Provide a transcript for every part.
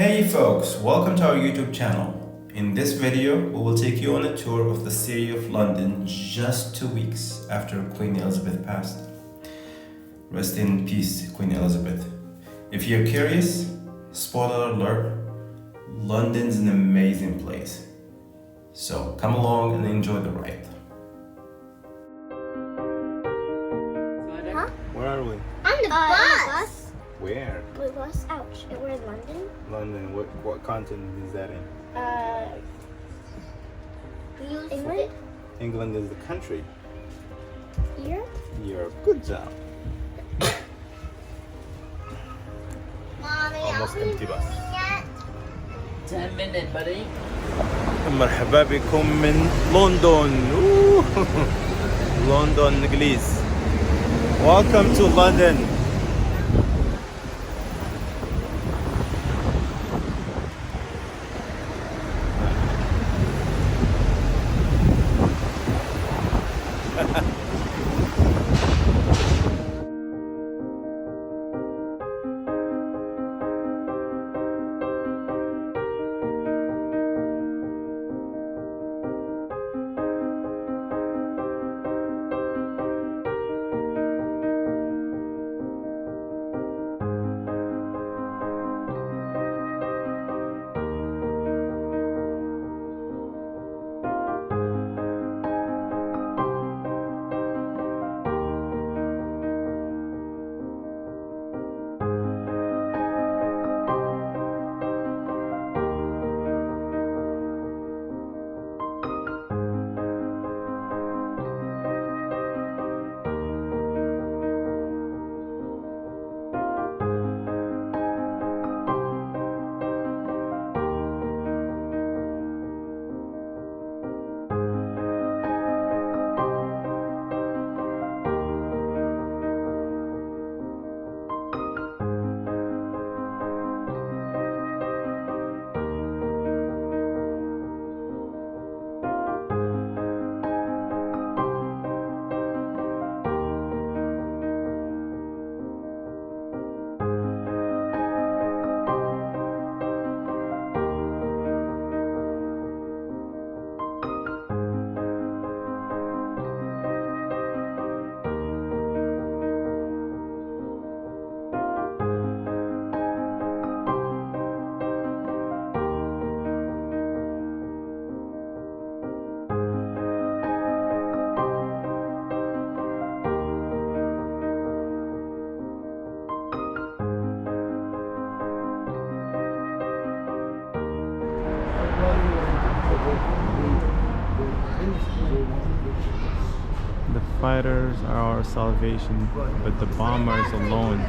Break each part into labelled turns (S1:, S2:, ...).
S1: Hey folks, welcome to our YouTube channel. In this video, we will take you on a tour of the city of London just 2 weeks after Queen Elizabeth passed. Rest in peace, Queen Elizabeth. If you're curious, spoiler alert, London's an amazing place. So come along and enjoy the ride.
S2: Huh?
S1: Where are we?
S2: On the bus.
S1: Where?
S2: The bus. Ouch. We're in London.
S1: London. What continent is that in?
S2: England.
S1: England is the country.
S2: Europe.
S1: Europe. Good job.
S2: Mommy,
S1: Almost empty bus.
S3: 10 minutes, buddy.
S1: مرحبا بكم من لندن. لندن انجليز. Welcome to London. The fighters are our salvation, but the bombers alone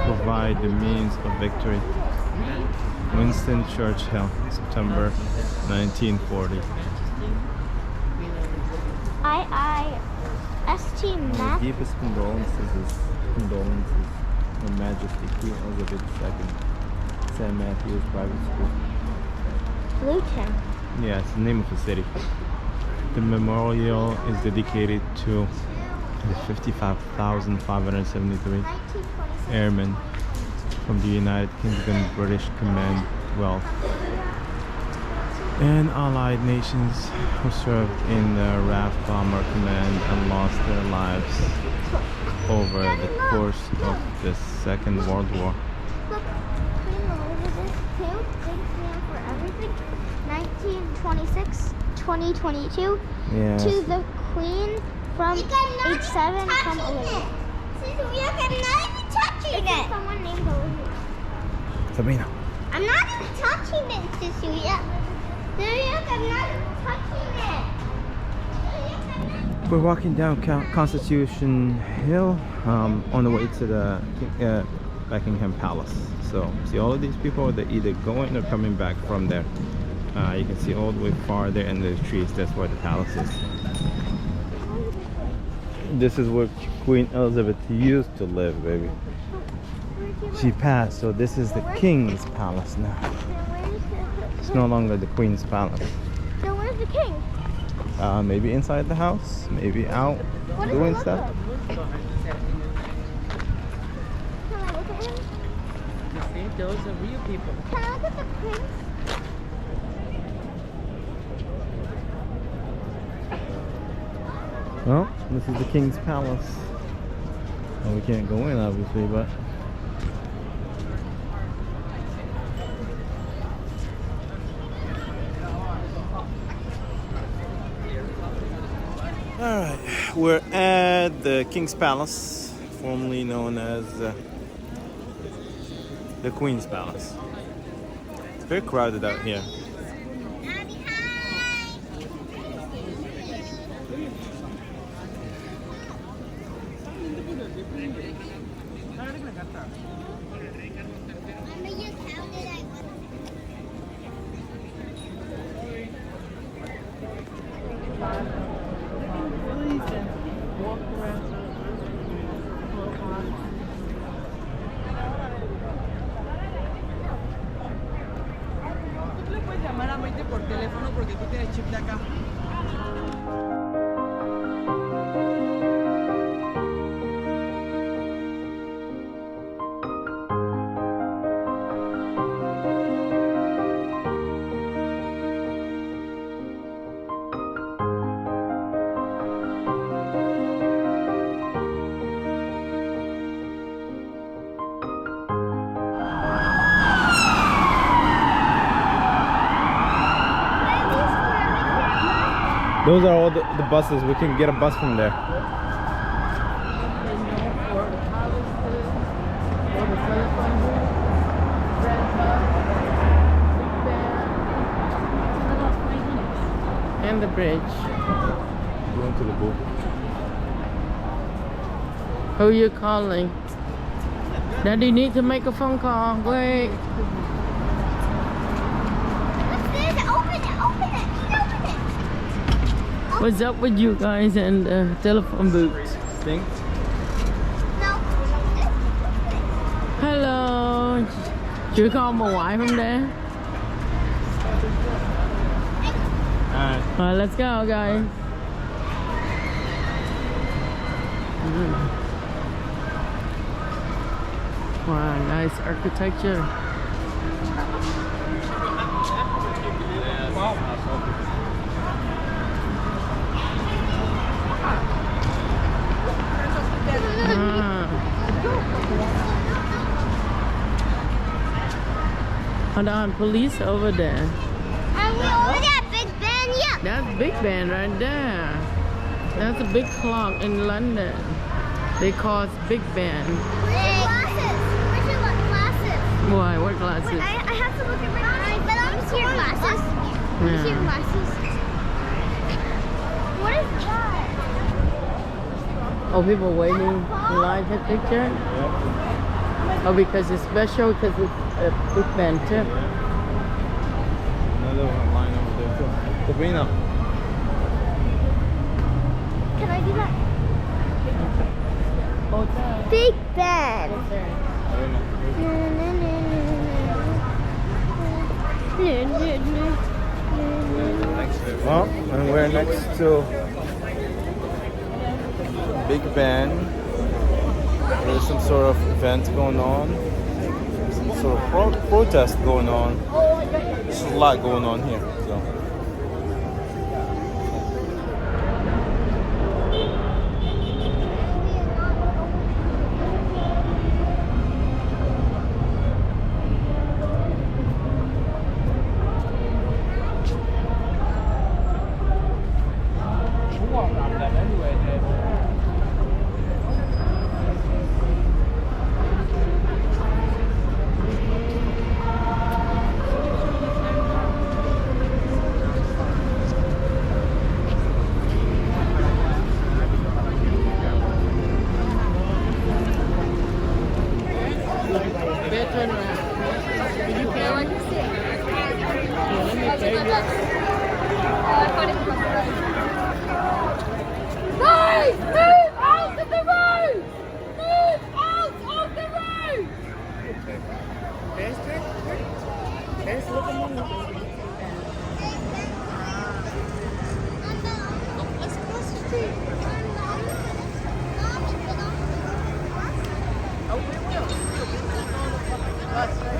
S1: provide the means of victory. Winston Churchill, September 1940.
S2: IIST
S1: My
S2: Math.
S1: deepest condolences, Her Majesty Queen Elizabeth II, St. Matthew's Private School.
S2: Luton.
S1: Yeah, it's the name of the city. The memorial is dedicated to the 55,573 airmen from the United Kingdom British Commonwealth and allied nations who served in the RAF Bomber Command and lost their lives over the course of the Second World War.
S2: Look, Queen Elizabeth II, big fan for everything. 1926, 2022.
S1: Yes.
S2: To the Queen from age 7 from Elizabeth. I'm not even touching it. Someone named Elizabeth.
S1: Sabrina.
S2: I'm not even touching it, Susuya. I'm not even touching it.
S1: We're walking down Constitution Hill on the way to the Buckingham Palace. So see all of these people, they're either going or coming back from there. You can see all the way far there in the trees. That's where the palace is. This is where Queen Elizabeth used to live, baby. She passed, so this is the King's Palace now. It's no longer the Queen's Palace.
S2: So where's the king?
S1: Maybe inside the house, maybe out
S2: What does he
S1: doing
S2: look
S1: stuff.
S2: like? Can I look at him?
S3: See, those are real people.
S2: Can I look at the prince?
S1: Well, this is the King's Palace. Well, we can't go in, obviously, but alright, we're at the King's Palace, formerly known as the Queen's Palace. It's very crowded out here.
S3: Por teléfono porque tú tienes chip de acá.
S1: Those are all the buses. We can get a bus from there.
S3: And the bridge.
S1: Going to the boat.
S3: Who are you calling? Daddy need to make a phone call. Wait.
S2: What's this? Open it, open it, open it.
S3: What's up with you guys and telephone booths?
S1: Thing?
S2: No.
S3: Hello. Should we call my wife from there? Alright, let's go, guys. Wow, nice architecture. Hold on, police over there.
S2: And we over at Big Ben, yeah.
S3: That's Big Ben right there. That's a big clock in London. They call it Big Ben.
S2: Glasses. Where's your glasses?
S3: Why? What glasses?
S2: Wait, I have to look at my glasses. But I'm see your glasses. Let me see your glasses. What is that?
S3: Oh, people waiting in line to take a picture?
S1: Yeah.
S3: Oh, because it's special because it's a Big Ben too.
S1: Another one line over there too. Sabrina.
S2: Can I do that?
S3: Oh, there.
S2: Big Ben.
S3: Right there.
S1: Well, and we're next to Big Ben. There's some sort of event going on. Some sort of protest going on. There's a lot going on here. So.
S3: Turn around. Did you feel like this? Yeah, let me tell you.
S2: Guys, move out of the road! Move out of the road!
S3: Let's look at me.
S2: Let's cross the street.
S3: Oh, we will. Bus right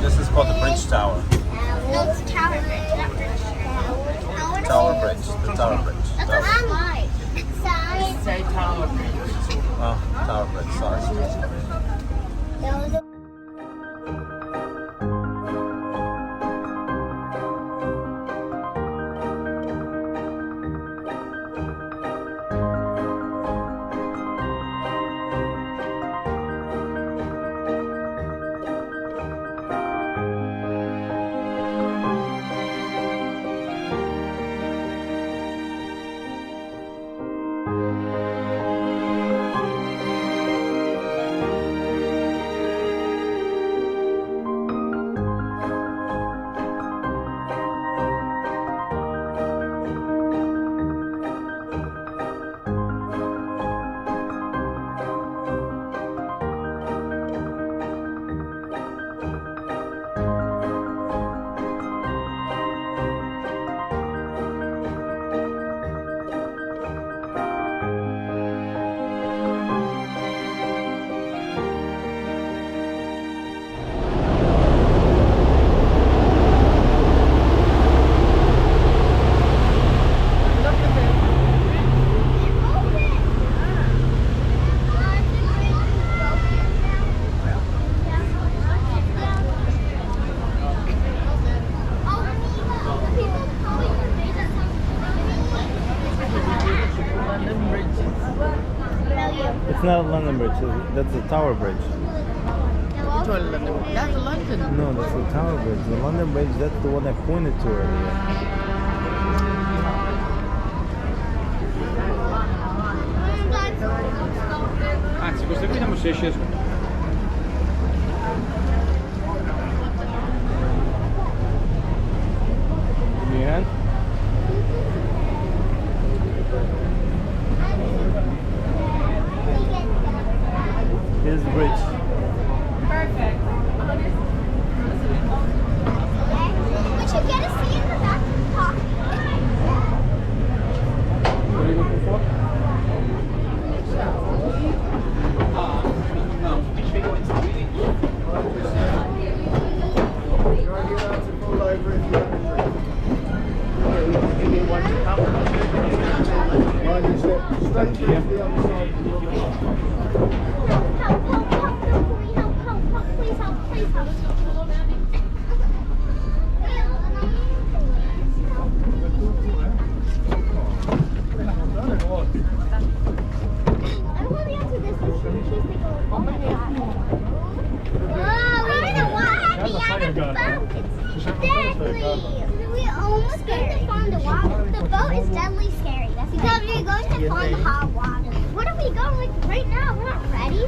S1: This is called the Bridge Tower.
S2: No, it's Tower Bridge, not Bridge.
S1: Tower Bridge. The Tower Bridge.
S2: That's what I'm like.
S3: Say Tower Bridge.
S1: Oh, Tower Bridge. Sorry. It's not a London Bridge. That's the Tower Bridge.
S3: Which one, London? That's London.
S1: No, that's the Tower Bridge. The London Bridge, that's the one I pointed to earlier.
S4: Anzi, questa qui vediamo se esce su. Give me your hand.
S1: Here's the bridge.
S2: Perfect. We should get a seat in the back of the car.
S4: What are you looking for?
S2: We almost going to find the water. The boat is deadly scary. That's because we're going to find the hot water. What are we going like right now? We're not ready.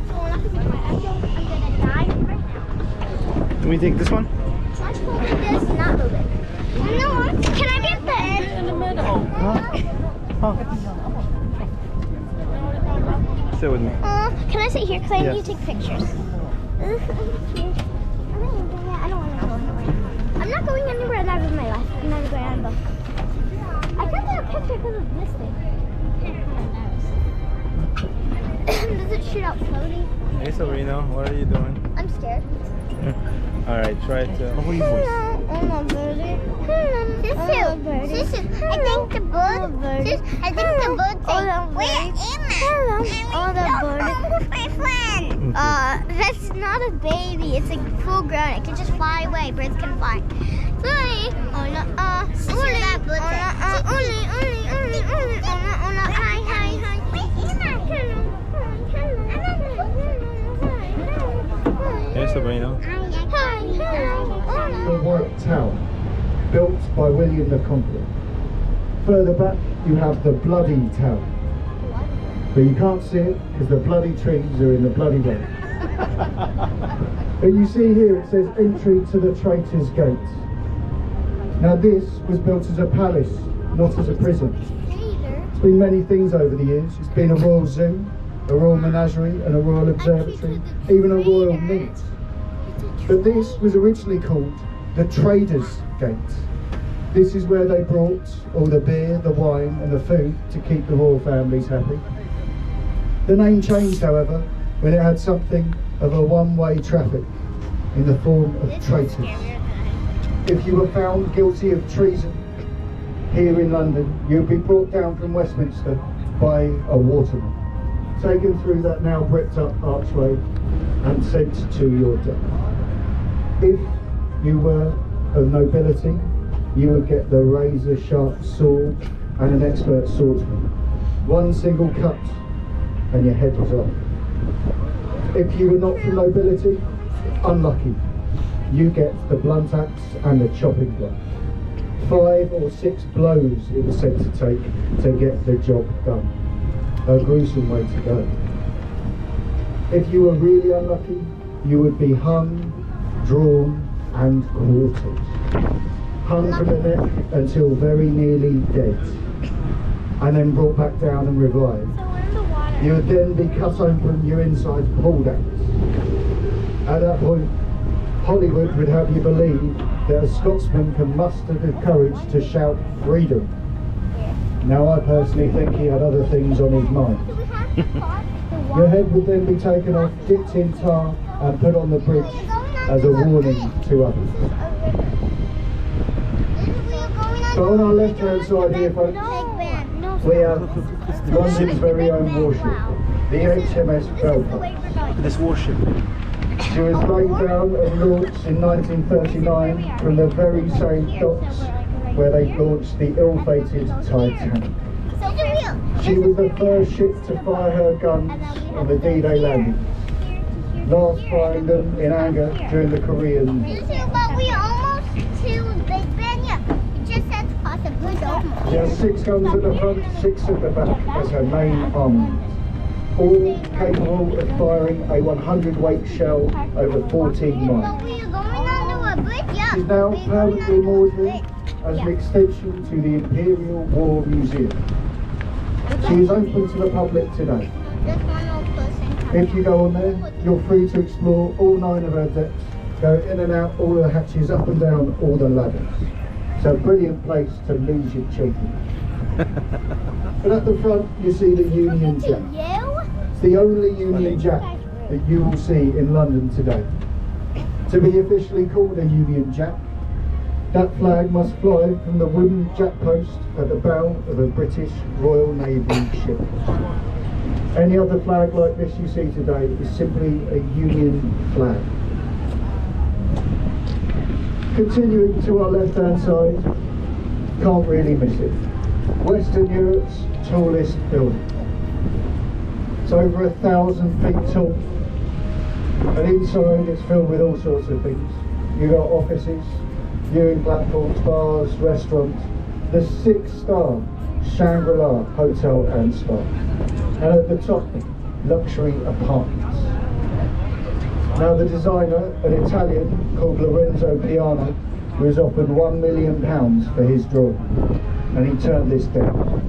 S2: So we're not going to be ready. I'm going to die right now.
S1: Can we take this one?
S2: Let's go with this, not move it. No, can I get the end?
S3: In the middle.
S1: Huh? Sit with me.
S2: Can I sit here? Because I need to take pictures. I don't want to go anywhere. I'm not going anywhere alive in my life. I'm never going on a boat. I took that picture because of this thing. Does it shoot out floaty?
S4: Hey Sabrina, what are you doing?
S2: I'm scared.
S4: Alright, try to...
S2: I'm a birdie. Sisu, I think the bird. I think the bird thing. Where am I? Who's my friend? That's not a baby. It's a full grown. It can just fly away. Birds can fly. Sorry. Oh no. Sisu, that bird. Hi.
S4: Hey Sabrina.
S5: The White Tower, built by William the Conqueror. Further back you have the Bloody Tower, but you can't see it because the bloody trees are in the bloody way. But you see here it says entry to the Traitors' Gate. Now this was built as a palace, not as a prison. It's been many things over the years. It's been a royal zoo, a royal menagerie and a royal observatory, even a royal mint. But this was originally called the Traders' Gate. This is where they brought all the beer, the wine and the food to keep the royal families happy. The name changed, however, when it had something of a one-way traffic in the form of traitors. If you were found guilty of treason here in London, you'd be brought down from Westminster by a waterman, taken through that now bricked up archway and sent to your death. If you were of nobility, you would get the razor sharp sword and an expert swordsman. One single cut and your head was off. If you were not from nobility, unlucky, you get the blunt axe and the chopping block. 5 or 6 blows it was said to take to get the job done. A gruesome way to go. If you were really unlucky, you would be hung, drawn and quartered. Hung from the neck until very nearly dead, and then brought back down and revived. You would then be cut open, your insides pulled out. At that point, Hollywood would have you believe that a Scotsman can muster the courage to shout freedom. Now I personally think he had other things on his mind. Your head would then be taken off, dipped in tar and put on the bridge as a warning to others. So on our left hand side here folks, we have London's very own warship, the HMS Belfast.
S4: This warship.
S5: She was laid down and launched in 1939 from the very same docks where they launched the ill-fated Titanic. She was the first ship to fire her guns on the D-Day landings, last firing them in anger during the Korean War.
S2: But we almost to Big Ben yet. We just had to cross the bridge almost.
S5: She has 6 guns at the front, 6 at the back as her main armament, all capable of firing a 100-weight shell over 14 miles.
S2: But we are going under a bridge, yeah.
S5: She's now permanently moored here as an extension to the Imperial War Museum. She is open to the public today.
S2: Just one old person.
S5: If you go on there, you're free to explore all 9 of her decks, go in and out all the hatches, up and down all the ladders. It's a brilliant place to lose your cheeky. But at the front you see the Union Jack. It's the only Union Jack that you will see in London today. To be officially called a Union Jack, that flag must fly from the wooden jack post at the bow of a British Royal Navy ship. Any other flag like this you see today is simply a Union flag. Continuing to our left hand side, can't really miss it. Western Europe's tallest building. It's over 1,000 feet tall, and inside it's filled with all sorts of things. You've got offices, viewing platforms, bars, restaurants, the 6-star Shangri-La Hotel and Spa, and at the top, luxury apartments. Now the designer, an Italian called Lorenzo Piano, was offered £1 million for his drawing, and he turned this down.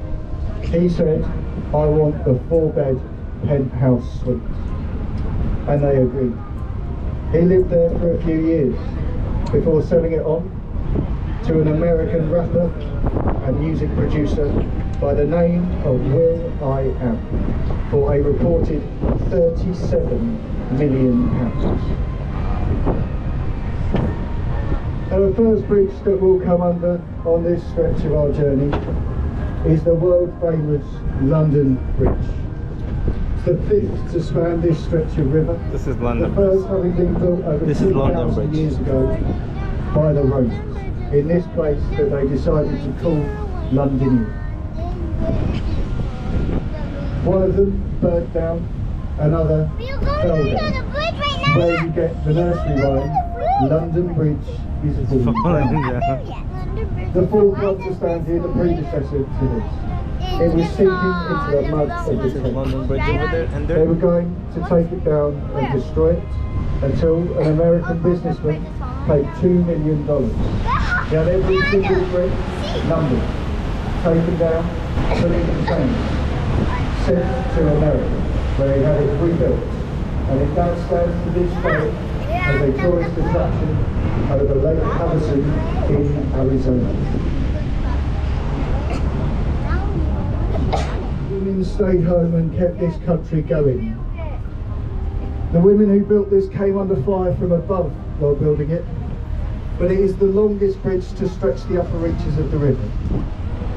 S5: He said, I want the 4-bed penthouse suite, and they agreed. He lived there for a few years before selling it on to an American rapper and music producer by the name of WWII for a reported £37 million. Now, the first bridge that we'll come under on this stretch of our journey is the world famous London Bridge. It's the fifth to span this stretch of river.
S4: This is London.
S5: The first having been built over
S4: This is London
S5: 2,000
S4: Bridge.
S5: years ago by the Romans, in this place that they decided to call Londinium. One of them burnt down, another fell down. Where you get the nursery rhyme, London Bridge is falling down. The fourth one to stand here, the predecessor to this. It was sinking into the mud of
S4: This
S5: the
S4: is
S5: Thames.
S4: London Bridge over there, and
S5: They
S4: there.
S5: were going to take it down and destroy it until an American businessman paid $2 million. He had every single brick numbered, taken down, put in the Thames, sent to America, where he had it rebuilt. And it now stands to this day as a tourist attraction over Lake Havasu in Arizona. Women stayed home and kept this country going. The women who built this came under fire from above while building it, but it is the longest bridge to stretch the upper reaches of the river.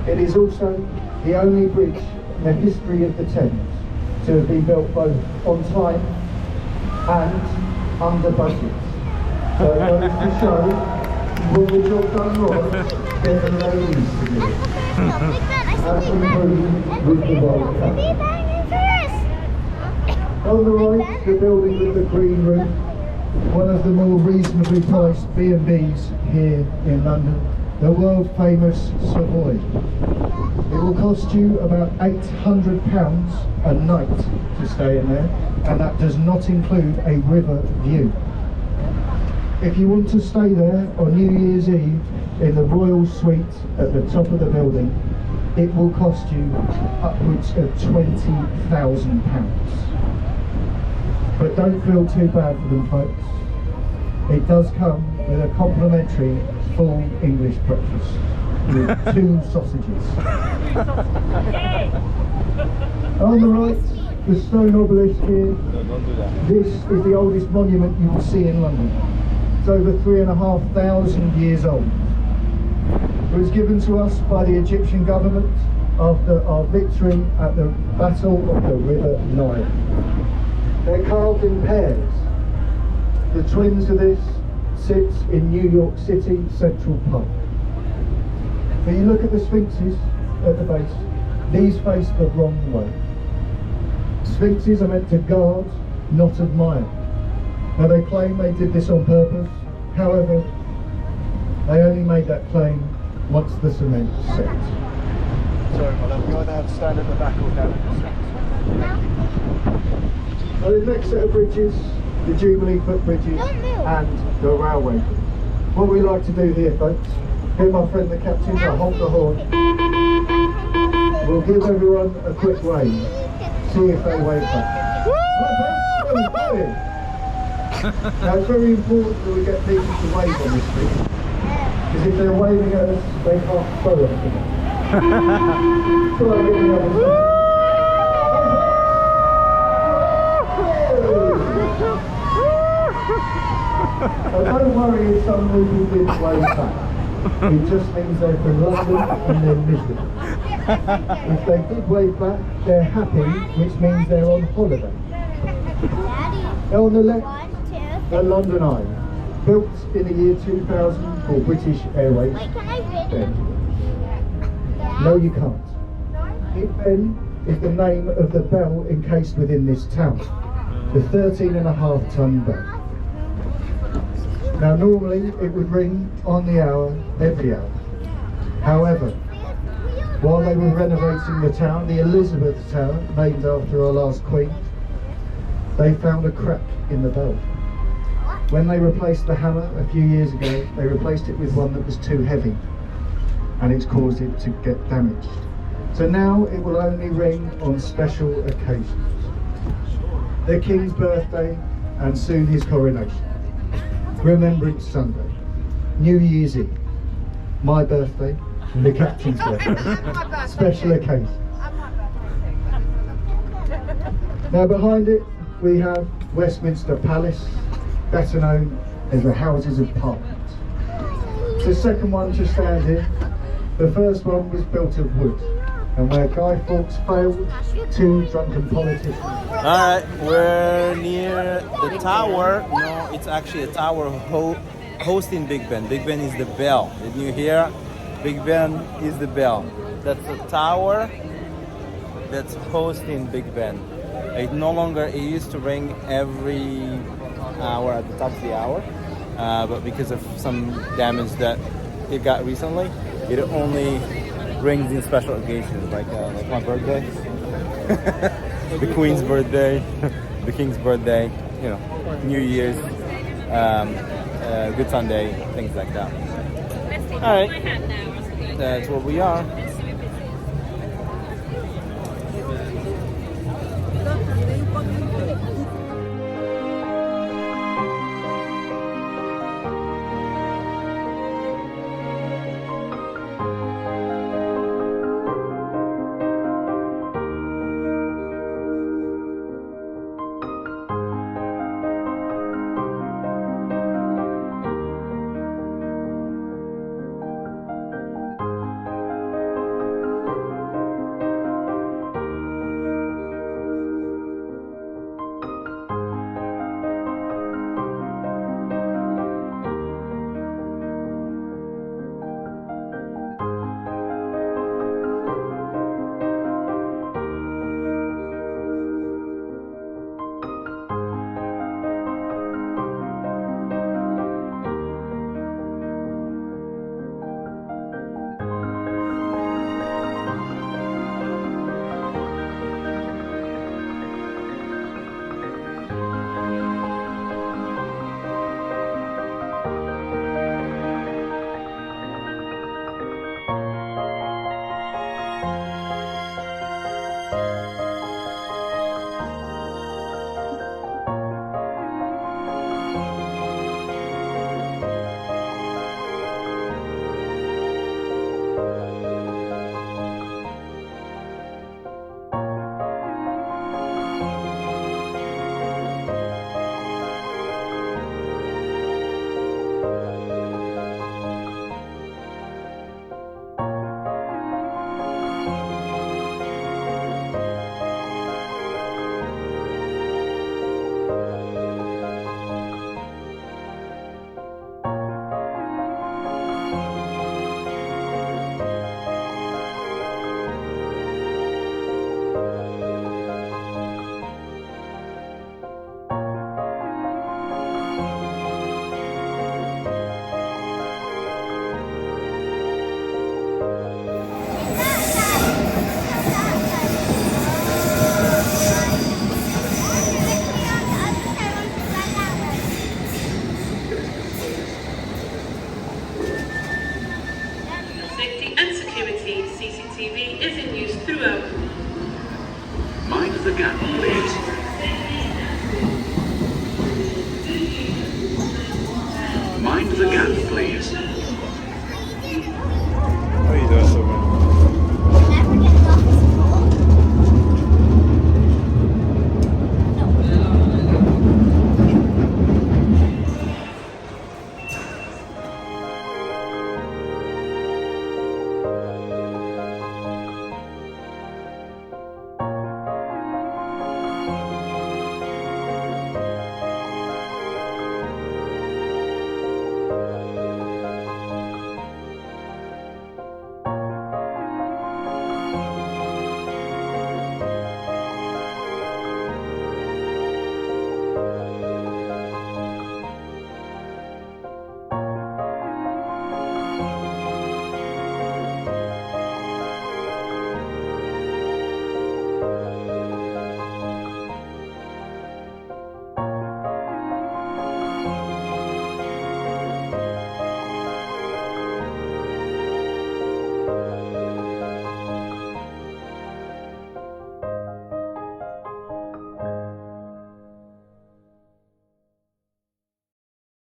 S5: It is also the only bridge in the history of the Thames to have been built both on time and under budget. So it goes to show when the job done wrong, there's the ladies to do it. As we move with the World Cup. On the right, the building with the green roof, one of the more reasonably priced B&Bs here in London, the world famous Savoy. It will cost you about £800 a night to stay in there, and that does not include a river view. If you want to stay there on New Year's Eve in the Royal Suite at the top of the building, it will cost you upwards of £20,000. But don't feel too bad for them, folks. It does come with a complimentary full English breakfast with 2 sausages. On the right, the stone obelisk here.
S4: No, don't do that.
S5: This is the oldest monument you will see in London. It's over 3,500 years old. It was given to us by the Egyptian government after our victory at the Battle of the River Nile. They're carved in pairs. The twins of this sits in New York City Central Park. When you look at the sphinxes at the base, these face the wrong way. Sphinxes are meant to guard, not admire. Now they claim they did this on purpose, however, they only made that claim once the cement set. Sorry my love, you either have to stand at the back or down at the front. Now the next set of bridges, the Jubilee footbridges and the railway bridge. What we like to do here, folks, get my friend the captain to honk the horn. We'll give everyone a quick wave, see if they wave back. Now it's very important that we get people to wave on this bridge, because if they're waving at us, they can't follow us. Try again the other side. So don't worry if some people did wave back. It just means they're from London and they're miserable. If they did wave back, they're happy, which means they're on holiday. Now on the left, the London Eye, built in the year 2000 for British Airways. No, you can't. Big Ben is the name of the bell encased within this tower, the 13.5-ton bell. Now normally it would ring on the hour, every hour. However, while they were renovating the tower, the Elizabeth Tower, named after our last queen, they found a crack in the bell. When they replaced the hammer a few years ago, they replaced it with one that was too heavy, and it's caused it to get damaged. So now it will only ring on special occasions. The King's birthday and soon his coronation. Remembrance Sunday, New Year's Eve, my birthday, the captain's birthday, special occasion. Now behind it we have Westminster Palace, better known as the Houses of Parliament. It's the second one to stand here. The first one was built of wood, and where Guy Fawkes failed, two drunken politicians.
S4: Alright, we're near the tower. No, it's actually a tower hosting Big Ben. Big Ben is the bell. Did you hear? Big Ben is the bell. That's a tower that's hosting Big Ben. It used to ring every hour at the top of the hour, but because of some damage that it got recently, it only rings in special occasions, like my birthday, the Queen's birthday, the King's birthday, you know, New Year's, Good Sunday, things like that. All right, that's where we are.